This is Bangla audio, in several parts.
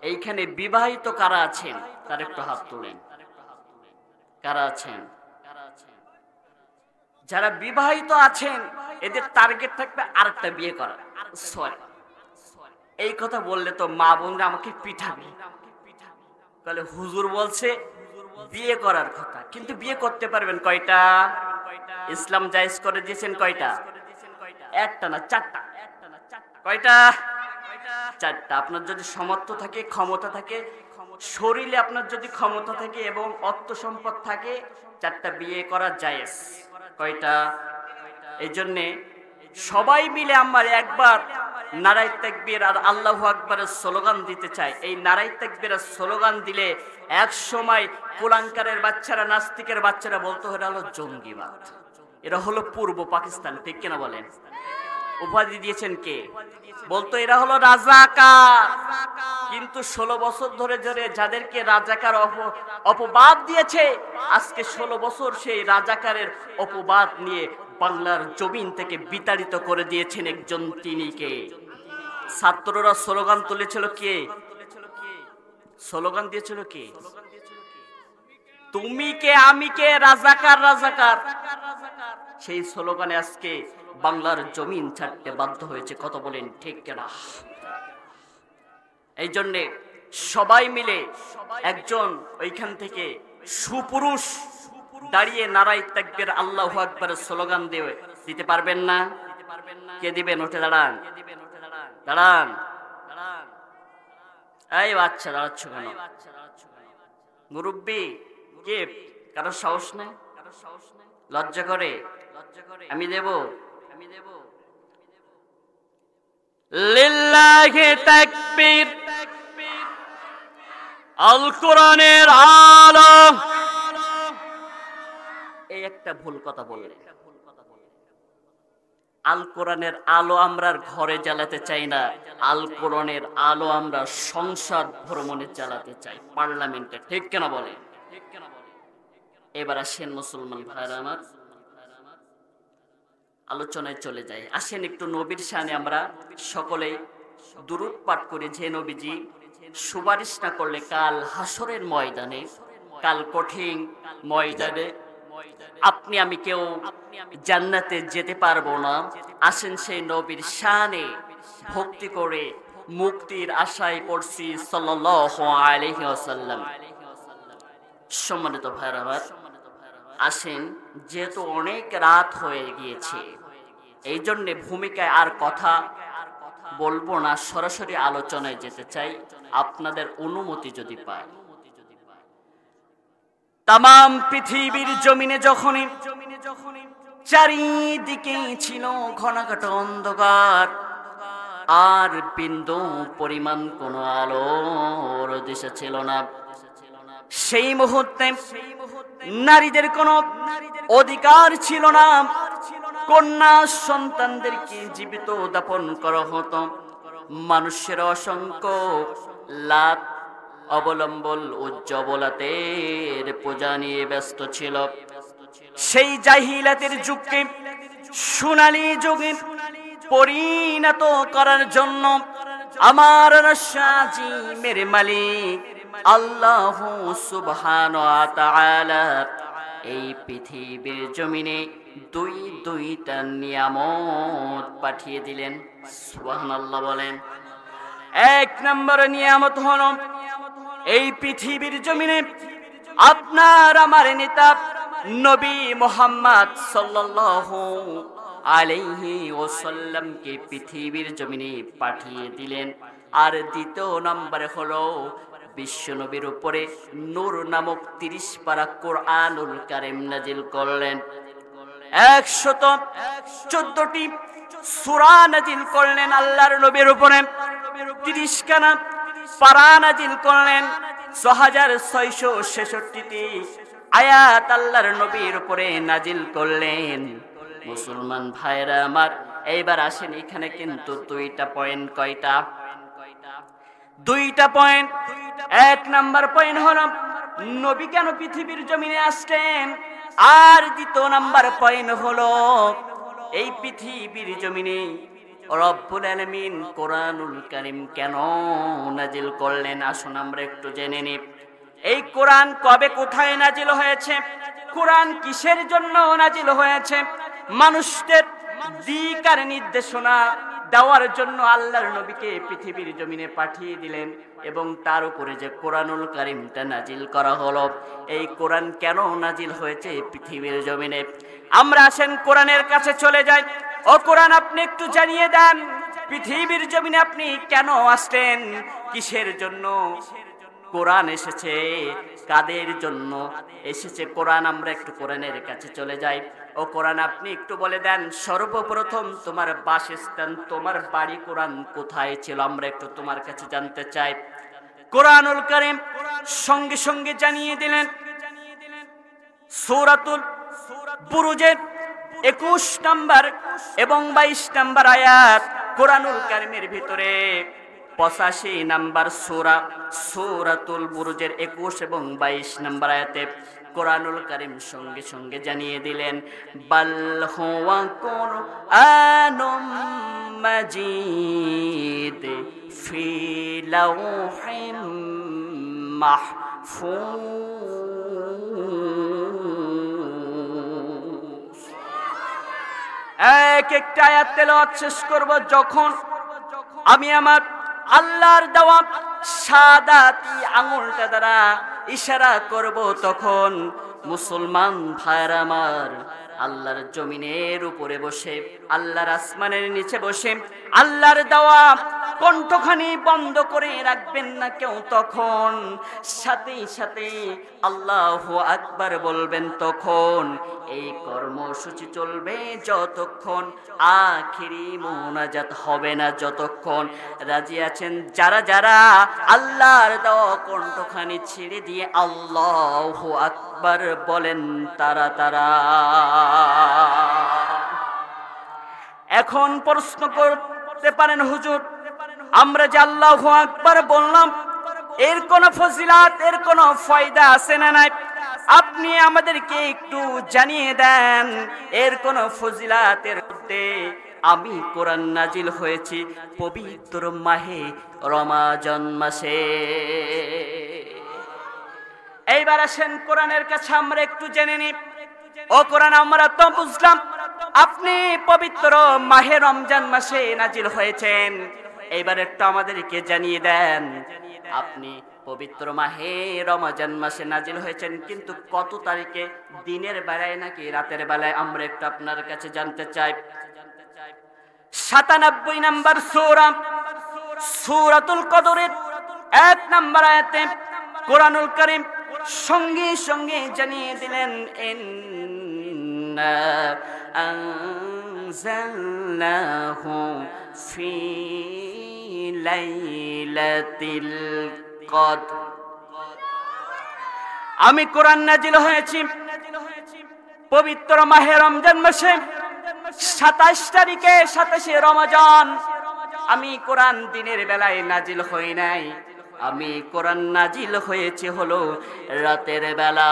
এইখানে বিবাহিত কারা আছেন তার একটু হাত তোলেন। কারা আছেন? যারা বিবাহিত আছেন এদের টার্গেট থাকবে আরেকটা বিয়ে করা। সরি, এই কথা বললে তো মা বোনরা আমাকে পিঠাবে। তাহলে হুজুর বলছে বিয়ে করার কথা, কিন্তু বিয়ে করতে পারবেন কয়টা? ইসলাম জায়েজ করে দিয়েছেন কয়টা? একটা না, চারটা। কয়টা? চারটা। আপনার যদি সামর্থ্য থাকে, ক্ষমতা থাকে, শরীরে আপনার যদি ক্ষমতা থাকে এবং অর্থ সম্পদ থাকে, চারটা বিয়ে করা জায়েজ। কয়টা? এই জন্যে সবাই মিলে আমার একবার নারায়ে তাকবীর আর আল্লাহু আকবারের স্লোগান দিতে চাই। এই নারায়ে তাকবীরের স্লোগান দিলে এক সময় কুলাঙ্কারের বাচ্চারা, নাস্তিকের বাচ্চারা বলতো এরা হলো জঙ্গিবাদ, এরা হলো পূর্ব পাকিস্তান। ঠিক কিনা বলেন? উপাধি দিয়েছেন কে? বলতো এরা হলো রাজাকার। কিন্তু 16 বছর ধরে ধরে যাদেরকে রাজাকার অপবাদ দিয়েছে, আজকে 16 বছর সেই রাজাকারের অপবাদ নিয়ে বাংলার জমিন থেকে বিতাড়িত করে দিয়েছেন একজন, তিনি কে? ছাত্ররা স্লোগান তুলেছিল কে? স্লোগান দিয়েছিল কে? তুমি কে, আমি কে, রাজাকার রাজাকার। সেই স্লোগানে আজকে বাংলার জমিন ছাড়তে বাধ্য হয়েছে। কত বলেন ঠিক কিনা? এই জন্যে সবাই মিলে একজন ওইখান থেকে সুপুরুষ দাঁড়িয়ে নারায়ে তাকবীর আল্লাহু আকবারের স্লোগান দিতে পারবেন না? কে দিবেন? উঠে দাঁড়ান, দাঁড়ান। এই বাচ্চা দাঁড়াচ্ছ কেন? মুরব্বি কে? কারো সাহস নেই? লজ্জা করে? আমি দেব। লিল্লাহি তাকবীর। আল কোরআনের আলো। এই একটা ভুল কথা বললেন। আল কোরআনের আলো আমরা ঘরে জ্বালাতে চাই না, আল কোরআনের আলো আমরা সংসদ ভ্রমণে জ্বালাতে চাই, পার্লামেন্টে। ঠিক কেনা বলে? এবার আসেন মুসলমান ভাইরা আমার, আলোচনায় চলে যায়। আসেন একটু নবীর শানে আমরা সকলেই দুরূদ পাঠ করি, যে নবীজি সুপারিশ না করলে কাল হাসরের ময়দানে, কাল কঠিন ময়দানে আপনি আমি কেউ জান্নাতে যেতে পারবো না। আসেন সেই নবীর শানে ভক্তি করে মুক্তির আশায় পড়ছি সাল্লাল্লাহু আলাইহি ওয়াসাল্লাম। সম্মানিত ভাইরা আমার, আসেন, যেহেতু অনেক রাত হয়ে গিয়েছে, এই জন্যে ভূমিকায় আর কথা বলবো না, সরাসরি আলোচনায় যেতে চাই, আপনাদের অনুমতি যদি পাই। তামাম পৃথিবীর জমিনে যখনই চারিদিকে ছিল ঘনঘট অন্ধকার, আর বিন্দু পরিমাণ কোনো আলোর দিশা ছিল না, সেই মুহূর্তে নারীদের কোনো অধিকার ছিল না। কন্যা সন্তানদেরকে জীবিত দাপন করা হতো। মানুষের অসংখ্য লাত অবলম্বন উজ্জ্বলাতের পূজা নিয়ে ব্যস্ত ছিল। সেই জাহিলাতের যুগকে সোনালী যুগে পরিণত করার জন্য আমার রাজিমের মালিক আল্লাহ সুবহানাহু ওয়া তাআলা এই পৃথিবীর জমিনে দুইটা নিয়ামত পাঠিয়ে দিলেন। সুবহানাল্লাহ বলেন। এক নম্বর নিয়ামত হলো এই পৃথিবীর জমিনে আপনার আমার নেতা নবী মুহাম্মদ সাল্লাল্লাহু আলাইহি ওয়াসাল্লামকে পৃথিবীর জমিনে পাঠিয়ে দিলেন। আর দ্বিতীয় নম্বরে হলো বিশ্ব নবীর উপরে নূর নামক 30 পারা কোরআনুল কারীম নাজিল করলেন। 114টি সূরা নাজিল করলেন আল্লাহর নবীর উপরে, 30 খানা পারা নাজিল করলেন, 6666টি আয়াত আল্লাহর নবীর উপরে নাজিল করলেন। মুসলমান ভাইরা আমার, এইবার আসেন, এখানে কিন্তু দুইটা পয়েন্ট। কয়টা? দুইটা পয়েন্ট। এক নাম্বার পয়েন্ট হলো নবী কেন পৃথিবীর জমিনে আসছেন, আর দ্বিতীয় নাম্বার পয়েন্ট হলো এই পৃথিবীর জমিনে রব্বুল আলামিন কোরআনুল কারীম কেন নাজিল করলেন? আসুন আমরা একটু জেনে নিই। এই কোরআন কবে কোথায় নাজিল হয়েছে? কোরআন কিসের জন্য নাজিল হয়েছে? মানুষদের দিক আর নির্দেশনা দেওয়ার জন্য আল্লাহর নবীকে পৃথিবীর জমিনে পাঠিয়ে দিলেন এবং তার উপরে যে কোরআনুল কারীমটা নাজিল করা হলো, এই কোরআন কেন নাজিল হয়েছে পৃথিবীর জমিনে? আমরা আসেন কোরআনের কাছে চলে যাই। ও কোরআন, আপনি একটু জানিয়ে দেন পৃথিবীর জমিনে আপনি কেন আসলেন? কিসের জন্য কোরআন এসেছে? কাদের জন্য এসেছে কোরআন? আমরা একটু কোরআনের কাছে চলে যাই। ও কোরআন, আপনি একটু বলে দেন সর্বপ্রথম তোমার বাসস্থান, তোমার বাড়ি কোরআন কোথায় ছিল? আমরা একটু তোমার কাছে জানতে চাই। কোরআনুল কারীম সঙ্গে সঙ্গে জানিয়ে দিলেন সূরাতুল বুরুজের 21 নম্বর এবং 22 নম্বর আয়াত। কোরআনুল কারীমের ভিতরে 85 নম্বর সূরা সূরাতুল বুরুজের 21 এবং 22 নম্বর আয়াতে কোরআনুল কারীম সঙ্গে সঙ্গে জানিয়ে দিলেন বাল হুয়া কুরআনুম মাজিদ ফি লাওহিম মাহফুজ। এক একটা আয়াত তেলাওয়াত শেষ করব যখন আমি আমার আল্লাহর দেওয়া শাহাদাতি আঙুলটা দ্বারা ইশারা করব, তখন মুসলমান ভাইরা আমার আল্লাহর জমিনের উপরে বসে, আল্লাহর আসমানের নিচে বসে আল্লাহর দেওয়া কণ্ঠখানি বন্ধ করে রাখবেন না কেউ। তখন সাথে সাথে আল্লাহু আকবার বলবেন। তখন এই কর্মসূচি চলবে যতক্ষণ আখিরি মোনাজাত হবে না। যতক্ষণ রাজি আছেন যারা যারা আল্লাহর দেওয়া কণ্ঠখানি ছেড়ে দিয়ে আল্লাহু আকবার বলেন তারা তারা। এখন প্রশ্ন করতে পারেন, হুজুর আমরা যে আল্লাহু আকবার বললাম, এর কোন ফজিলাত, এর কোন ফায়দা আছে না নাই? আপনি আমাদেরকে একটু জানিয়ে দেন এর কোন ফজিলাতের মধ্যে। আমি কোরআন নাজিল হয়েছি পবিত্র মাহে রমাজান মাসে। এইবার আসেন কোরআনের কাছে আমরা একটু জেনে নিই। ও কোরআন, আমরা তো বুঝলাম আপনি পবিত্র মাহে রমজান মাসে নাজিল হয়েছেন। এইবার একটু আমাদেরকে জানিয়ে দেন আপনি পবিত্র মাহে রমজান মাসে নাজিল হয়েছেন, কিন্তু কত তারিখে? দিনের বেলায় নাকি রাতের বেলায়? আমরা একটু আপনার কাছে জানতে চাই। 97 নম্বর সূরা সূরাতুল কদরের 1 নম্বর আয়াতে কোরআনুল কারীম সঙ্গে সঙ্গে জানিয়ে দিলেন ইন্না আনজালনাহু ফি লাইলাতিল কদর। আমি কোরআন নাজিল হয়েছি পবিত্র মাহে রমজান মাসে 27 তারিখে, 27শে রমজান। আমি কোরআন দিনের বেলায় নাজিল হই নাই, আমি কোরআন নাজিল হয়েছে হলো রাতের বেলা।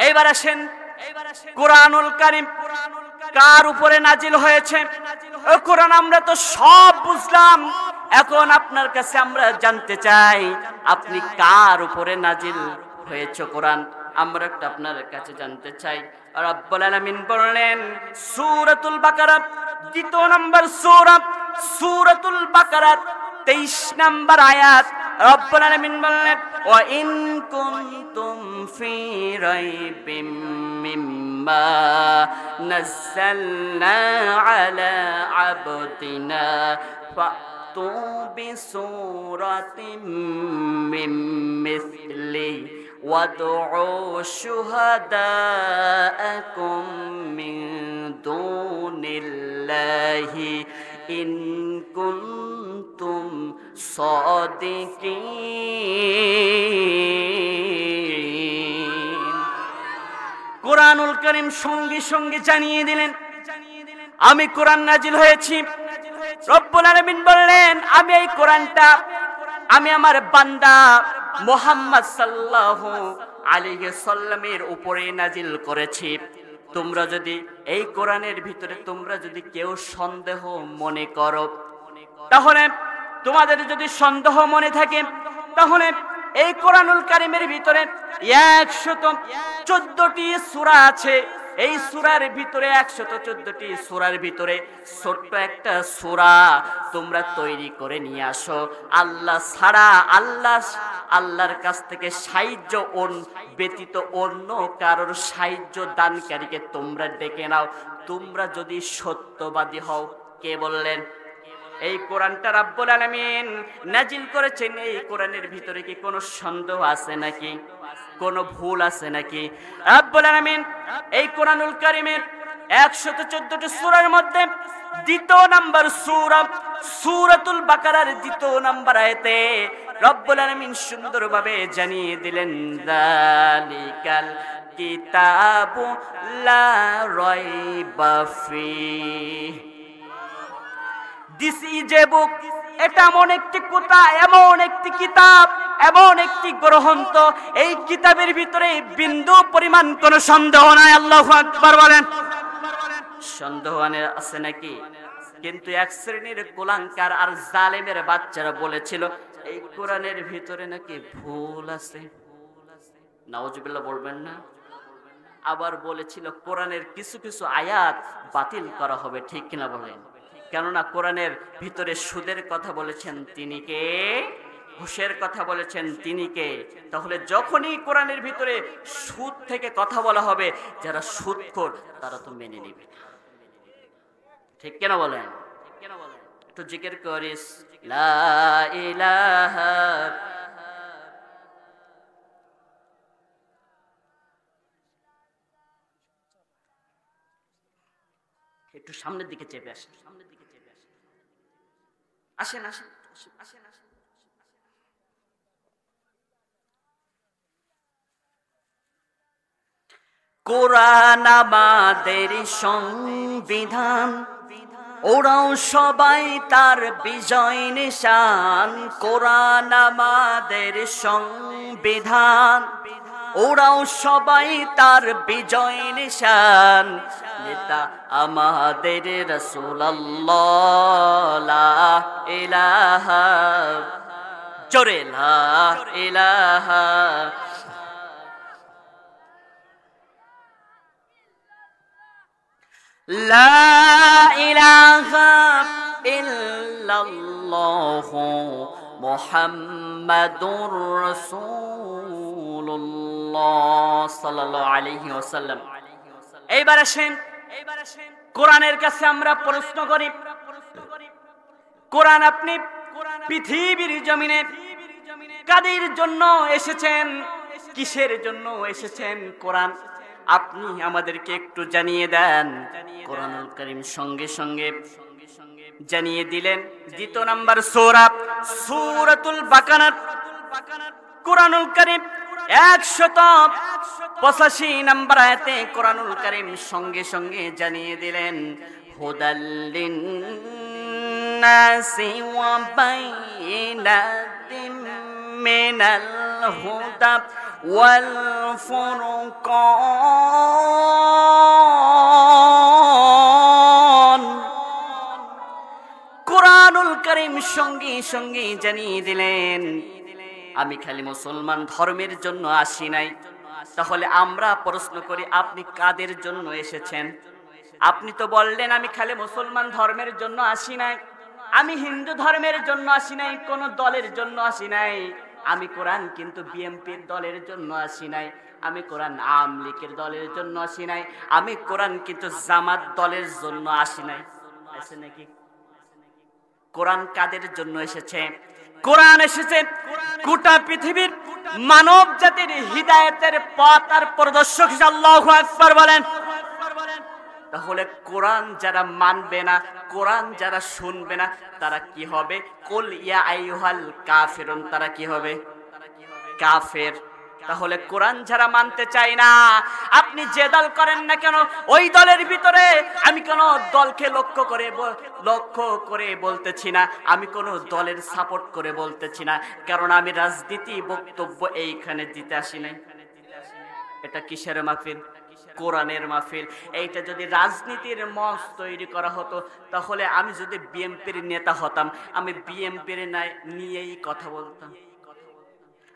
এইবার আসেন কোরআনুল কারীম কার উপরে নাজিল হয়েছে? ও কোরআন, আমরা তো সব বুঝলাম, এখন আপনার কাছে আমরা জানতে চাই আপনি কার উপরে নাজিল হয়েছে কোরআন? আমরা একটু আপনার কাছে জানতে চাই। রব্বুল আলামিন বললেন সূরাতুল বাকারা 2 নম্বর সূরা সূরাতুল বাকারা 23 নম্বর আয়াত। রব্বুল আলামিন বললেন ওয়া ইন কুনতুম ফি রাইবিম মিম্মা নাযালনা আলা আবদিনা ফাতু বিসূরাতিম মিন মিসলি وادعوا شهداءكم من دون الله إن كنتم صادقين। কোরআনুল কারীম সঙ্গে সঙ্গে জানিয়ে দিলেন আমি কোরআন নাজিল হয়েছি। রব্বুল আলামিন বললেন আমি এই কোরআনটা আমি আমার বান্দা মুহাম্মদ সাল্লাল্লাহু আলাইহি সাল্লামের উপরে নাজিল করেছি। তোমরা যদি এই কোরআনের ভিতরে তোমরা যদি কেউ সন্দেহ মনে করো, তাহলে তোমাদের যদি সন্দেহ মনে থাকে, তাহলে এই কোরআনুল কারীমের ভিতরে 114টি সূরা আছে। এই সূরার ভিতরে 114টি সূরার ভিতরে ছোট্ট একটা সূরা তোমরা তৈরি করে নিয়ে আসো। আল্লাহ ছাড়া আল্লাহর কাছ থেকে সাহায্য ব্যতীত অন্য কারোর সাহায্য দানকারীকে তোমরা ডেকে নাও, তোমরা যদি সত্যবাদী হও। কে বললেন? এই কোরআনটা রাব্বুল আলামিন নাজিল করেছেন। এই কোরআনের ভিতরে কি কোনো সন্দেহ আছে নাকি? কোনো ভুল আছে নাকি? রাব্বুল আলামিন এই কোরআনুল কারীমের 114টি সূরার মধ্যে 2 নম্বর সূরা সূরাতুল বাকারার 2 নম্বর আয়াতে রব্বুল আলামিন সুন্দরভাবে জানিয়ে দিলেন, যালিকাল কিতাবু লা রাইবা ফিহি। This is a book, এটা এমন একটি কথা, এমন একটি কিতাব, এমন একটি গ্রন্থ, এই কিতাবের ভিতরে বিন্দু পরিমাণ কোনো সন্দেহ নাই। আল্লাহু আকবার বলেন। সন্দেহ আছে নাকি? কিন্তু এক শ্রেণীর কুলাঙ্কার আর জালেমের বাচ্চারা বলেছিল এই কোরআনের ভিতরে নাকি ভুল আছে। নাউজুবিল্লাহ বলবেন না? আবার বলেছিল কোরআনের কিছু কিছু আয়াত বাতিল করা হবে। ঠিক কিনা বলেন? কেননা কোরআনের ভিতরে সুদের কথা বলেছেন তিনি কে? ঘুষের কথা বলেছেন তিনি কে? তাহলে যখনই কোরআনের ভিতরে সুদ থেকে কথা বলা হবে, যারা সুদখোর তারা তো মেনে নেবে। ঠিক কেন বলেন? একটু জিকির করিস লা ইলাহা। একটু সামনের দিকে চেপে আসেন, সামনের দিকে চেপে আসেন, আসেন আসেন আসেন আসেন। কোরআন আমাদের সংবিধান, ওরাও সবাই তার বিজয় নিশান। কোরআন আমাদের সংবিধান, ওরাও সবাই তার বিজয় নিশান। নেতা আমাদের রাসূলুল্লাহ, লা ইলাহা, জোরে লা ইলাহা। লা ইলাহা ইল্লাল্লাহু মুহাম্মাদুর রাসূলুল্লাহ সাল্লাল্লাহু আলাইহি ওয়াসাল্লাম। এইবার আসেন কোরআনের কাছে আমরা প্রশ্ন করি, কোরআন আপনি পৃথিবীর জমিনে কাদের জন্য এসেছেন, কিসের জন্য এসেছেন? কোরআন আপনি আমাদেরকে একটু জানিয়ে দেন। কোরআনুল কারীম সঙ্গে সঙ্গে জানিয়ে দিলেন। 2 নম্বর সূরা সূরাতুল বাকারা, কোরআনুল কারীম 185 নম্বর আয়াতে কোরআনুল কারীম সঙ্গে সঙ্গে জানিয়ে দিলেন, হুদাল লিন্নাসি ওয়া বাইনাতিম মিনাল হুদা ওয়াল ফুরকান। কোরআনুল কারীম সঙ্গে সঙ্গে জানিয়ে দিলেন, আমি খালি মুসলমান ধর্মের জন্য আসি নাই। তাহলে আমরা প্রশ্ন করি, আপনি কাদের জন্য এসেছেন? আপনি তো বললেন আমি খালি মুসলমান ধর্মের জন্য আসি নাই, আমি হিন্দু ধর্মের জন্য আসি নাই, কোন দলের জন্য আসি নাই। আমি কোরআন কিন্তু বিএনপির দলের জন্য আসি নাই, আমি কোরআন আওয়ামী লীগের দলের জন্য আসি নাই, আমি কোরআন কিন্তু জামাত দলের জন্য আসি নাই। আছে নাকি? কোরআন কাদের জন্য এসেছে? কোরআন এসেছে গোটা পৃথিবীর মানব জাতির হিদায়াতের পথ আর প্রদর্শক। আল্লাহু আকবার বলেন। তাহলে কোরআন যারা মানবে না, কোরআন যারা শুনবে না, তারা কি হবে? কুল ইয়া আইয়ুহাল কাফিরুন, তারা কি হবে? কাফের। তাহলে কোরআন যারা মানতে চায় না, আপনি যে দল করেন না কেন, ওই দলের ভিতরে আমি কোন দলকে লক্ষ্য করে বলতেছি না, আমি কোন দলের সাপোর্ট করে বলতেছি না, কারণ আমি রাজনীতি বক্তব্য এইখানে দিতে আসি নাই। এটা কিসের মাহফিল? কোরআনের মাহফিল। এইটা যদি রাজনীতির মঞ্চ তৈরি করা হতো, তাহলে আমি যদি বিএনপির নেতা হতাম, আমি বিএনপির নিয়েই কথা বলতাম।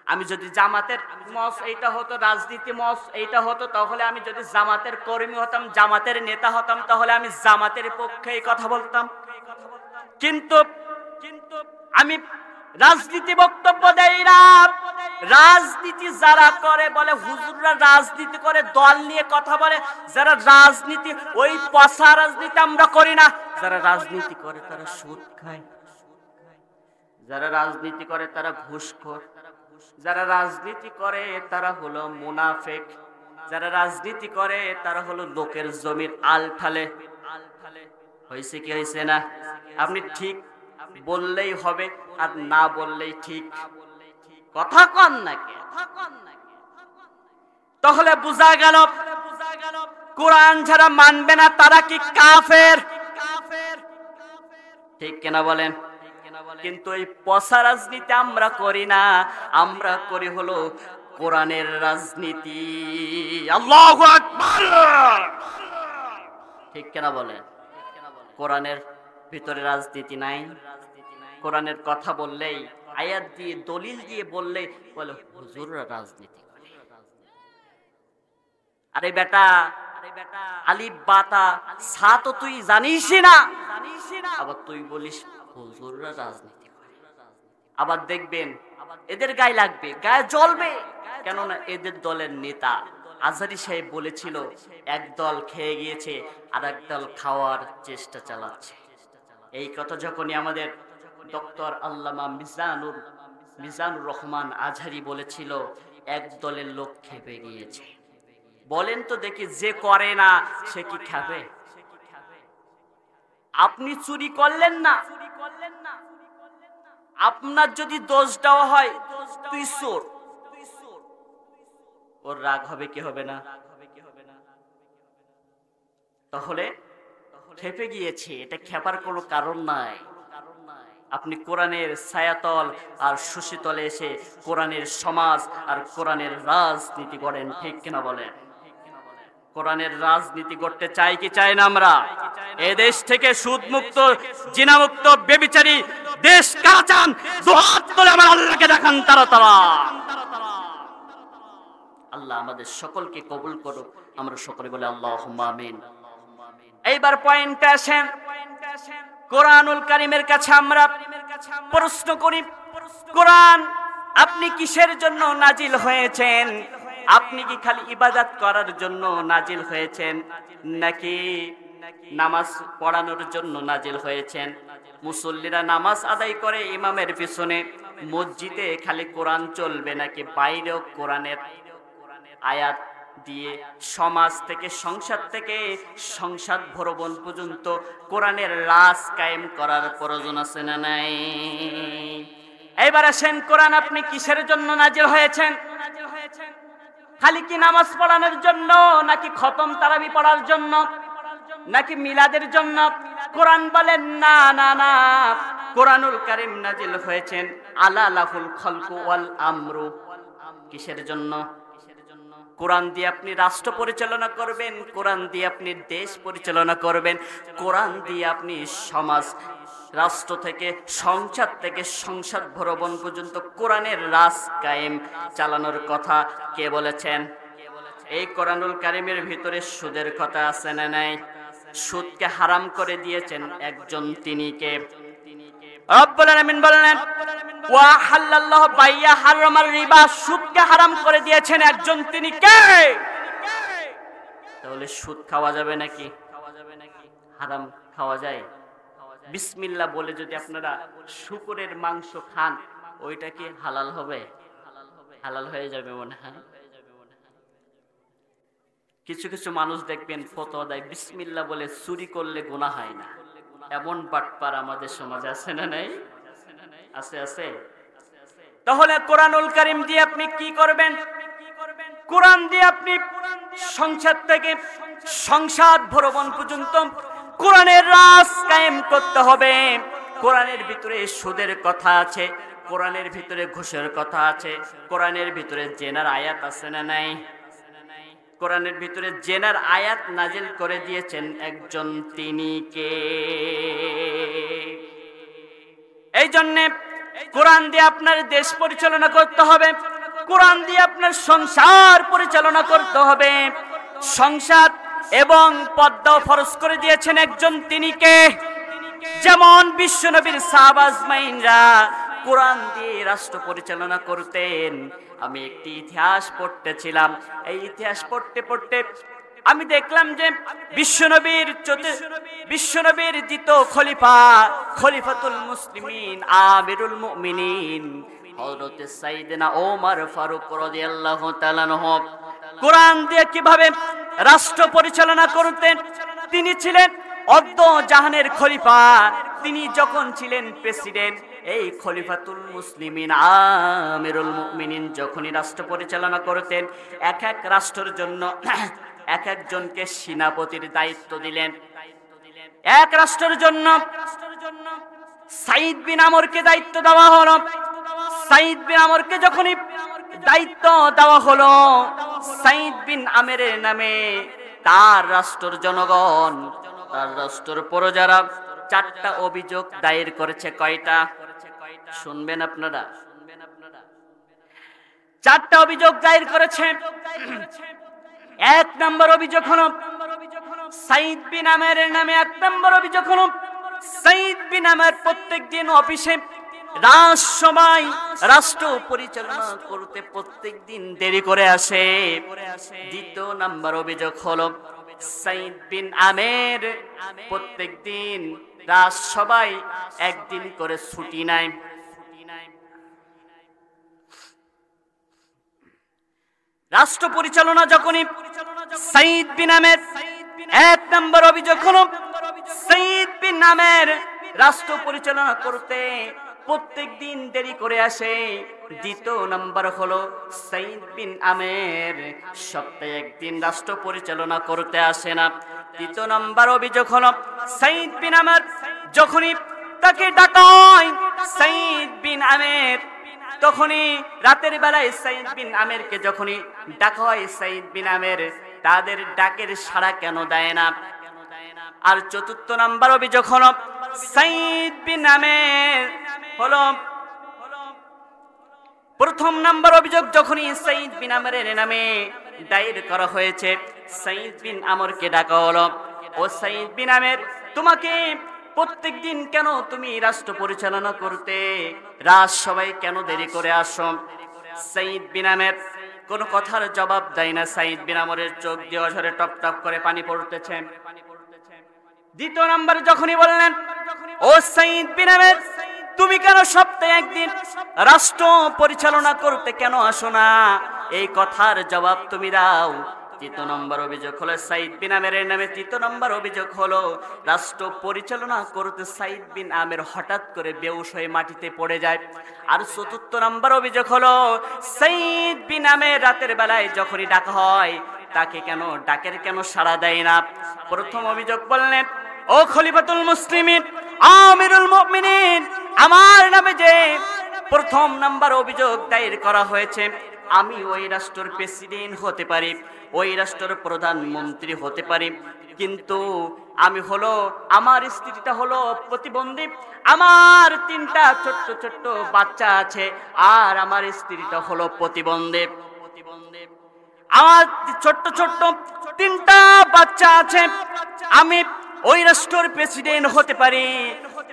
আমি যদি জামাতের মঞ্চ এইটা হতো, রাজনীতি মঞ্চ এইটা হতো, তাহলে আমি যদি জামাতের কর্মী হতাম, জামাতের নেতা হতাম, তাহলে আমি জামাতের পক্ষেই কথা বলতাম। কিন্তু আমি রাজনীতি বক্তব্য দেই না। রাজনীতি যারা করে বলে হুজুররা রাজনীতি করে, দল নিয়ে কথা বলে, যারা রাজনীতি ওই পচা রাজনীতি আমরা করি না। যারা রাজনীতি করে তারা সুদ খায়, যারা রাজনীতি করে তারা ঘুষখোর, যারা রাজনীতি করে তারা হলো মুনাফিক, যারা রাজনীতি করে তারা হলো লোকের জমির আল ঠালে। হয়েছে কি হয়েছে না? আপনি ঠিক বললেই হবে আর না বললেই ঠিক, কথা কন নাকি? তাহলে বোঝা গেল কোরআন যারা মানবে না তারা কি কাফের? ঠিক কিনা বলেন? কিন্তু এই পচা রাজনীতি আমরা করি না, আমরা করি হলো কোরআনের রাজনীতি। আল্লাহু আকবার। ঠিক কিনা বলেন? কোরআনের ভিতরে রাজনীতি নাই। কোরআনের কথা বললেই, আয়াত দিয়ে দলিল দিয়ে বললেই বলে হুজুররা রাজনীতি করে। আরে বেটা, আলিফ বাতা সা তো তুই জানিস না, আবার তুই বলিস হুজুররা রাজনীতি করে। আবার দেখবেন এদের গায়ে লাগবে, গায়ে জ্বলবে, কেননা এদের দলের নেতা আজহারী সাহেব বলেছিল এক দল খেয়ে গিয়েছে আর এক দল খাওয়ার চেষ্টা চালাচ্ছে। এই কথা যখনই আমাদের ডক্টর আল্লামা মিজানুর রহমান আজহারী বলেছিল এক দলের লোক খেপে গিয়েছে। বলেন তো দেখি, যে করে না সে কি খাবে? আপনি চুরি করলেন না, আপনার যদি দোষ দেওয়া হয় তুই চোর, ওর রাগ হবে কি হবে না? তাহলে খেপে গিয়েছে, এটা খেপার কোনো কারণ নাই। আপনি কোরআনের ছায়াতল আর সুশীতলে এসে কোরআনের সমাজ আর কোরআনের রাজনীতি করেন। ঠিক কিনা বলেন? কোরআনের রাজনীতি করতে চাই কি চাই না আমরা? এ দেশ থেকে সুদ মুক্ত, জিনা মুক্ত, বেবিচারী দেশ কারা চান? দুহাত তুলে আমার আল্লাহকে দেখান তারা তারা। আল্লাহ আমাদের সকলকে কবুল করুক। আমরা সকলে বলে আল্লাহুম্মা আমিন। এইবার পয়েন্টে আসেন। কোরআনুল কারীমের কাছে আমরা প্রশ্ন করি, কোরআন আপনি কিসের জন্য নাজিল হয়েছেন? আপনি কি খালি ইবাদত করার জন্য নাজিল হয়েছেন, নাকি নামাজ পড়ানোর জন্য নাজিল হয়েছেন? মুসল্লিরা নামাজ আদায় করে ইমামের পিছনে, মসজিদে খালি কোরআন চলবে, নাকি বাইরেও কোরআনের আয়াত দিয়ে সমাজ থেকে, সংসদ থেকে সংসদ ভবন পর্যন্ত কোরআনের রাজ কায়েম করার প্রয়োজন আছে না নাই? এবার আসেন, কোরআন আপনি কিসের জন্য নাজিল হয়েছেন? খালি কি নামাজ পড়ানোর জন্য, নাকি খতম তারাবি পড়ার জন্য, নাকি মিলাদের জন্য? কোরআন বলেন না না না, কোরআনুল কারীম নাজিল হয়েছেন আলা লাহুল খালকু ওয়াল আমরু। কিসের জন্য? কোরআন দিয়ে আপনি রাষ্ট্র পরিচালনা করবেন, কোরআন দিয়ে আপনি দেশ পরিচালনা করবেন, কোরআন দিয়ে আপনি সমাজ, রাষ্ট্র থেকে, সংসদ থেকে সংসদ ভবন পর্যন্ত কোরআনের রাজ কায়েম চালানোর কথা কে বলেছেন? এই কোরআনুল কারীমের ভিতরে সুদের কথা আছে না নাই? সুদকে হারাম করে দিয়েছেন একজন, তিনি কে? রব্বুল আলামিন বলেন ওয়া হালাল্লাহু বাইয়া হারামার রিবা, সুদকে হারাম করে দিয়েছেন একজন, তিনি কে? তাহলে সুদ খাওয়া যাবে নাকি? হারাম খাওয়া যায়? বিসমিল্লাহ বলে যদি আপনারা শুকরের মাংস খান, ওইটা কি হালাল হবে? হালাল হয়ে যাবে মনে হয়। কিছু কিছু মানুষ দেখবেন ফতোয়া দেয় বিসমিল্লাহ বলে চুরি করলে গুনাহ হয় না। এমন বাটপার আমাদের সমাজে আছে না নাই? আছে আছে। তাহলে কোরআনুল কারীম দিয়ে আপনি কি করবেন? কোরআন দিয়ে আপনি সংসদ থেকে সংসদ ভবন পর্যন্ত কোরআনের রাজ কায়েম করতে হবে। কোরআনের ভিতরে সুদের কথা আছে, কোরআনের ভিতরে ঘুষের কথা আছে, কোরআনের ভিতরে জেনার আয়াত আছে না নাই? কোরআনের ভিতরে জেনার আয়াত নাজিল করে দিয়েছেন একজন, তিনি কে? এই জন্যে কোরআন দিয়ে আপনার দেশ পরিচালনা করতে হবে, কোরআন দিয়ে আপনার সংসার পরিচালনা করতে হবে। সংসার এবং পর্দা ফরজ করে দিয়েছেন একজন, তিনি কে? যেমন বিশ্বনবীর সাহাবা আজমাইনরা কোরআন দিয়ে রাষ্ট্র পরিচালনা করতেন। আমি একটি ইতিহাস পড়তেছিলাম, এই ইতিহাস পড়তে পড়তে আমি দেখলাম যে বিশ্বনবীর দ্বিতীয় খলিফা, খলিফাতুল মুসলিমিন, আমিরুল মুমিনিন হযরত সাইয়েদনা ওমর ফারুক রাদিয়াল্লাহু তাআলা আনহু কোরআন দিয়ে কিভাবে রাষ্ট্র পরিচালনা করতেন। তিনি ছিলেন অর্ধ জাহানের খলিফা। তিনি যখন ছিলেন প্রেসিডেন্ট, এই খলিফাতুল মুসলিমিন আমিরুল মুমিনিন যখনই রাষ্ট্র পরিচালনা করতেন, এক এক রাষ্ট্রের জন্য এক একজনকে সেনাপতির দায়িত্ব দিলেন। এক রাষ্ট্রের জন্য সাইদ বিন আমরকে দায়িত্ব দেওয়া হলো। সাইদ বিন আমরকে যখনই দায়িত্ব দেওয়া হলো, সাইদ বিন আমেরের নামে তার রাষ্ট্রের জনগণ, তার রাষ্ট্রের প্রজারা 4টা অভিযোগ দায়ের করেছে। কয়টা? শুনবেন আপনারা। 4টা অভিযোগ দায়ের করেছে। 1 নম্বর অভিযোগ হলো সাইদ বিন আমেরের নামে 1 নম্বর অভিযোগ হলো সাইদ বিন আমের প্রত্যেকদিন অফিসে রাজসভায় রাষ্ট্র পরিচালনা করতে প্রত্যেকদিন দেরি করে আসে। 2 নম্বর অভিযোগ হলো সাইদ বিন আমের প্রত্যেকদিন রাজসভায় একদিন করে ছুটি নেয়। রাষ্ট্র পরিচালনা যখনই সাইদ বিন আমের, 1 নম্বর অভিযোগ হলো সাইদ বিন আমের রাষ্ট্র পরিচালনা করতে প্রত্যেকদিন দেরি করে আসে। 2 নম্বর হলো সাইদ বিন আমের সপ্তাহে একদিন রাষ্ট্র পরিচালনা করতে আসে না। 3 নম্বর অভিযোগ হলো সাইদ বিন আমের যখনই তাকে ডাকা হয়, সাইদ বিন আমের তখনই রাতের বেলায় সাইদ বিন আমেরকে যখনই ডাকা হয়, সাইদ বিন আমের তাদের ডাকের সাড়া কেন দেয় না। আর 4 নম্বর অভিযোগ হলো সাইদ বিন আমের হলো 1ম নম্বর অভিযোগ যখনই সাইদ বিন আমের নামে দায়ের করা হয়েছে, সাইদ বিন আমরকে ডাকা হলো, ও সাইদ বিন আমের, তোমাকে প্রত্যেকদিন কেন তুমি রাষ্ট্র পরিচালনা করতে রাজসভায় কেন দেরি করে আসো? সাইদ বিন আমের কোন কথার জবাব দেয় না। সাইদ বিন আমরের চোখ দিয়ে অঝরে টপ টপ করে পানি পড়তেছে। 2 নম্বর যখনই বললেন, ও সাইদ বিন আমের, তুমি কেন সপ্তাহে একদিন রাষ্ট্র পরিচালনা করতে কেন আসো না? এই কথার জবাব তুমি দাও। 3 নম্বর অভিযোগ হলো সাইদ বিন আমেরের নামে 3 নম্বর অভিযোগ হলো রাষ্ট্র পরিচালনা করতে সাইদ বিন আমের হঠাৎ করে বেহুশ হয়ে মাটিতে পড়ে যায়। আর 4 নম্বর অভিযোগ হলো সাইদ বিন আমের রাতের বেলায় যখনই ডাকা হয় তাকে কেন ডাকের কেন সাড়া দেয় না। 1ম অভিযোগ বললেন, ও খলিফাতুল মুসলিমিন আমিরুল মুমিনিন, আমার নামে যে 1ম নাম্বার অভিযোগ দায়ের করা হয়েছে, আমি ওই রাষ্ট্রের প্রেসিডেন্ট হতে পারি, ওই রাষ্ট্রের প্রধানমন্ত্রী হতে পারি, কিন্তু আমি হলো, আমার স্ত্রীটা হলো প্রতিবন্ধী, আমার 3টা ছোট্ট ছোট্ট বাচ্চা আছে, আর আমার স্ত্রীটা হলো প্রতিবন্ধী। আমার ছোট্ট ছোট্ট 3টা বাচ্চা আছে, আমি ওই রাষ্ট্রের প্রেসিডেন্ট হতে পারি,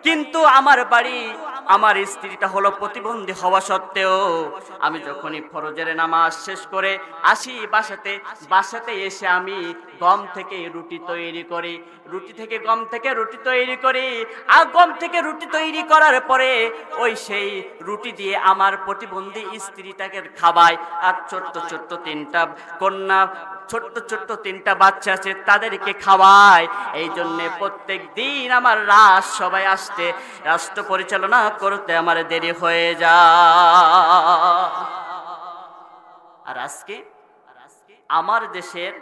কিন্তু আমার বাড়ি, আমার স্ত্রীটা হলো প্রতিবন্ধী হওয়া সত্ত্বেও আমি যখনই ফরজের নামাজ শেষ করে আসি বাসাতে এসে আমি গম থেকে রুটি তৈরি করি, রুটি থেকে গম থেকে রুটি তৈরি করি, আর গম থেকে রুটি তৈরি করার পরে ওই সেই রুটি দিয়ে আমার প্রতিবন্ধী স্ত্রীটাকে খাওয়াই, আর ছোট্ট ছোট্ট 3টা কন্যা, ছোট্ট ছোট্ট 3টা বাচ্চা আছে তাদেরকে খাওয়ায়। এই জন্য প্রত্যেক দিন আমার সবাই আসতে, রাষ্ট্র পরিচালনা করতে আমার দেরি হয়ে যায়। আর আজকে আমার দেশের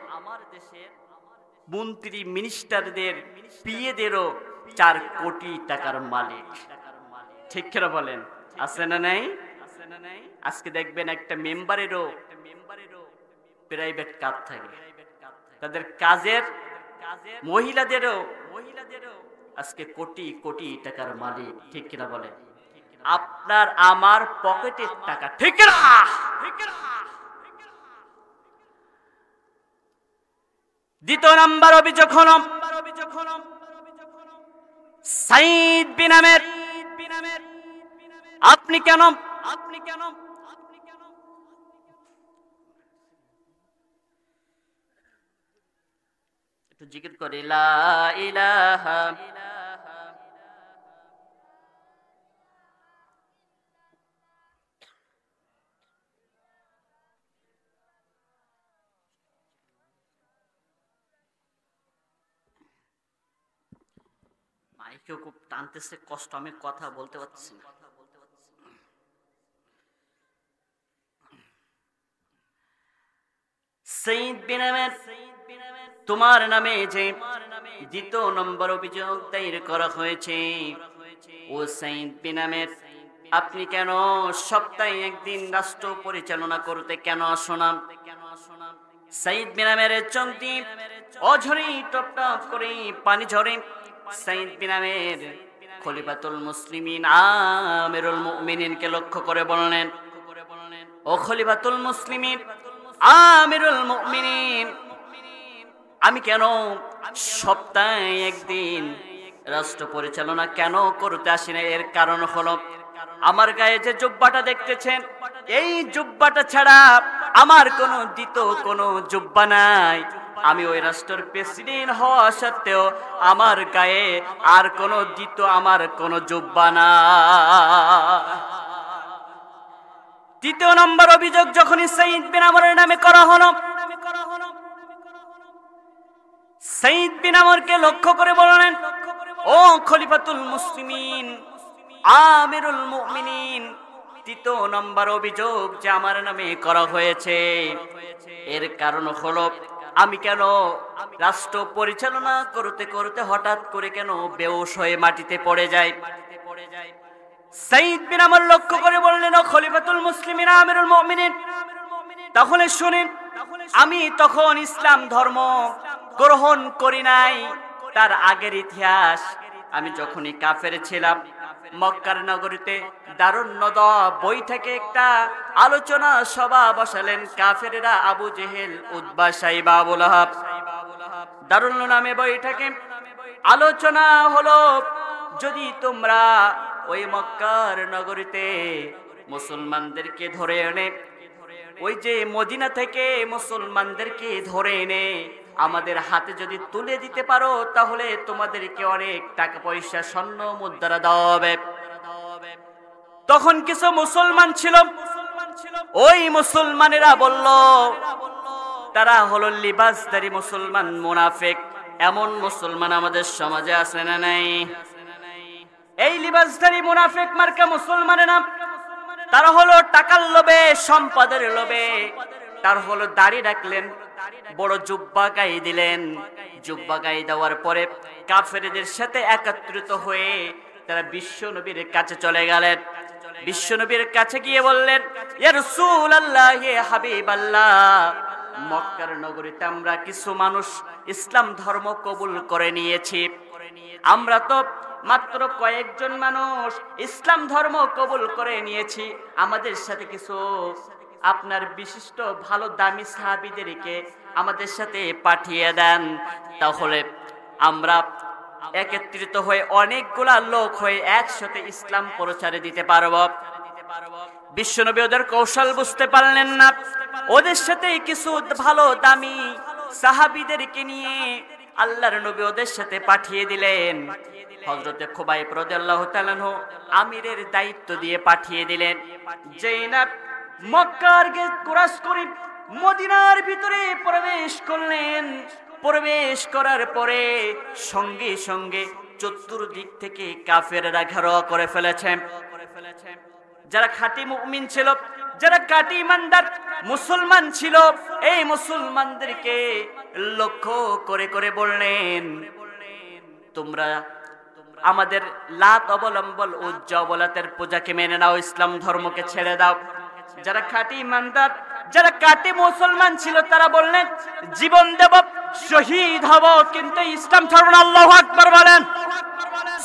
মন্ত্রী মিনিস্টারদের পিএদেরও 4 কোটি টাকার মালিক। ঠিক করে বলেন, আছে না নাই? আজকে দেখবেন একটা মেম্বারেরও প্রাইভেট কার থাকে। তাদের কাজের মহিলাদেরও আজকে কোটি কোটি টাকার মালিক, ঠিক কিনা বলে? আপনার আমার পকেটের টাকা, ঠিক না? দ্বিতীয় নাম্বার অভিযোগ হলো সাইদ বিন আমের। আপনি কেন একটু জিকির করে লা ইলাহা মাইকেও খুব টানতেছে, কষ্ট, আমি কথা বলতে পারছি না। সাইদ বিন আমের, তোমার নামে যে দ্বিতীয় নম্বর অভিযোগ দায়ের করা হয়েছে, ও সাইদ বিন আমের, আপনি কেন সপ্তাহে একদিন রাষ্ট্র পরিচালনা করতে কেন আসো না? সাইদ বিন আমের চোখটি অঝরে টপ টপ করে পানি ঝরে। সাইদ বিন আমের খলিফাতুল মুসলিমিন আমিরুল মুমিনিনকে লক্ষ্য করে বললেন, ও খলিফাতুল মুসলিমিন আমিরুল মুমিনিন, আমি কেন সপ্তাহে একদিন রাষ্ট্র পরিচালনা কেন করতে আসি না? এর কারণ হলো আমার গায়ে যে জুব্বাটা দেখতেছেন, এই জুব্বাটা ছাড়া আমার কোনো দ্বিতীয় কোনো জুব্বা নাই। আমি ওই রাষ্ট্রের প্রেসিডেন্ট হওয়া সত্ত্বেও আমার গায়ে আর কোনো দ্বিতীয় আমার কোনো জুব্বা না। তৃতীয় নম্বর অভিযোগ যখন সাইদ বিন আমরের নামে করা হলো, সাইদ বিন আমরকে লক্ষ্য করে বললেন, ও খলিফাতুল মুসলিমিন আমিরুল মুমিনিন, তৃতীয় নম্বর অভিযোগ যে আমার নামে করা হয়েছে, এর কারণ হলো আমি কেন রাষ্ট্র পরিচালনা করতে করতে হঠাৎ করে কেন বেহুশ হয়ে মাটিতে পড়ে যাই। সাইদ বিন আমর লক্ষ্য করে বললেন, ও খলিফাতুল মুসলিমিন আমিরুল মুমিনিন, তাহলে শুনেন, আমি তখন ইসলাম ধর্ম গ্রহণ করি নাই। তার আগের ইতিহাস, আমি যখনই কাফের ছিলাম, মক্কার নগরীতে দারুন নদা বই থেকে একটা আলোচনা সভা বসালেন কাফেরেরা, আবু জেহেল, উতবা, সাইবা, আবু লাহাব। দারুন নামে বই থেকে আলোচনা হলো, যদি তোমরা ওই মক্কার নগরীতে মুসলমানদেরকে ধরে এনে, ওই যে মদিনা থেকে মুসলমানদেরকে ধরে এনে আমাদের হাতে যদি তুলে দিতে পারো, তাহলে তোমাদেরকে অনেক টাকা পয়সা, স্বর্ণ মুদ্রা দেওয়া হবে। তখন কিছু মুসলমান ছিল, ওই মুসলমানেরা বলল, তারা হলো লিবাসদারি মুসলমান, মুনাফিক। এমন মুসলমান আমাদের সমাজে আছে না নাই? এই লিবাসদারি মুনাফিক মার্কা মুসলমানেরা, তারা হলো টাকার লোভে, সম্পদের লোভে, তার হলো দাড়ি রাখলেন, বড় জুব্বা গায়ে দিলেন। জুব্বা গায়ে দেওয়ার পরে কাফেরদের সাথে একত্রিত হয়ে তারা বিশ্ব নবীর কাছে চলে গেলেন। বিশ্ব নবীর কাছে গিয়ে বললেন, ইয়া রাসূলুল্লাহ, হে হাবিবাল্লাহ, মক্কার নগরীতে আমরা কিছু মানুষ ইসলাম ধর্ম কবুল করে নিয়েছি। আমরা তো মাত্র কয়েকজন মানুষ ইসলাম ধর্ম কবুল করে নিয়েছি। আমাদের সাথে কিছু আপনার বিশিষ্ট ভালো দামি সাহাবীদেরকে আমাদের সাথে পাঠিয়ে দেন, তাহলে আমরা একত্রিত হয়ে অনেকগুলা লোক হয়ে একসাথে ইসলাম প্রচারে দিতে পারব। বিশ্বনবী ওদের কৌশল বুঝতে পারলেন না, ওদের সাথে কিছু ভালো দামি সাহাবীদেরকে নিয়ে আল্লাহর নবী ওদের সাথে পাঠিয়ে দিলেন। হযরতে খুবাইব রাদিয়াল্লাহু তাআলা আনহু আমিরের দায়িত্ব দিয়ে পাঠিয়ে দিলেন। যায়েনাব মক্কার গেট ক্রস করে মদিনার ভিতরে প্রবেশ করলেন। প্রবেশ করার পরে সঙ্গে সঙ্গে চতুর্দিক থেকে কাফেররা ঘেরাও করে ফেলেছে। যারা খাঁটি মুমিন ছিল, যারা খাঁটি ইমানদার মুসলমান ছিল, এই মুসলমানদেরকে লক্ষ্য করে করে বললেন, তোমরা আমাদের লাত অবলম্বন উজ্জা বলাতের পূজাকে মেনে নাও, ইসলাম ধর্মকে ছেড়ে দাও। যারা খাঁটি ইমানদার, যারা কাটি মুসলমান ছিল তারা বললেন জীবন দেব, শহীদ হব, কিন্তু ইসলাম ছাড়ব না। আল্লাহু আকবার বলেন।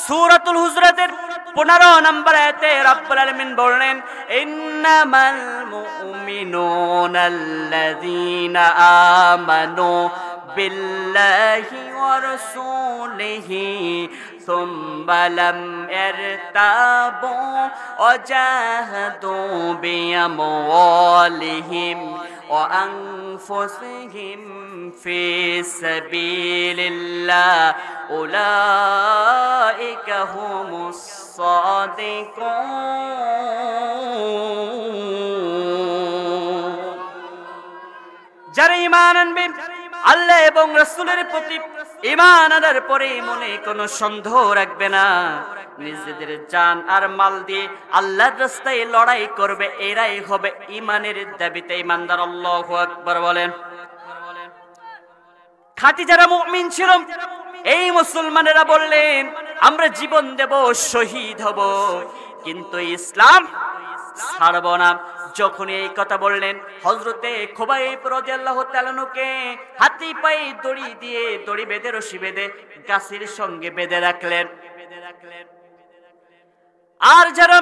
সূরাতুল হুজরাতের 15 নম্বর আয়াতে রব্বুল আলামিন বললেন ইন্নামাল মুমিনুনাল্লাযীনা আমানু বিল্লাহি ওয়া রাসূলিহি সুম্মা লাম ইরতাবু ওয়া জাহাদু বিআমওয়ালিহিম ওয়া আনফুসিহিম ফি সাবিলিল্লাহ উলাইকা হুমুস সাদিকুন। যারা ঈমান আনবে আল্লাহ এবং রাসূলের প্রতি, ঈমান আনার পরে মনে কোনো সন্দেহ রাখবে না, নিজেদের জান আর মাল দিয়ে আল্লাহর রাস্তায় লড়াই করবে, এরাই হবে ঈমানের দাবিতে ঈমানদার। আল্লাহু আকবার বলেন। খাঁটি যারা মুমিন ছিল এই মুসলমানেরা বললেন আমরা জীবন দেব, শহীদ হব, কিন্তু ইসলাম ছাড়ব না। যখন এই কথা বললেন হযরতে খুবাইব রাদিয়াল্লাহু তাআলা নুকে হাতি পায়ে দড়ি দিয়ে, দড়ি বেঁধে, রশি বেঁধে গাছের সঙ্গে বেঁধে রাখলেন। আর যারা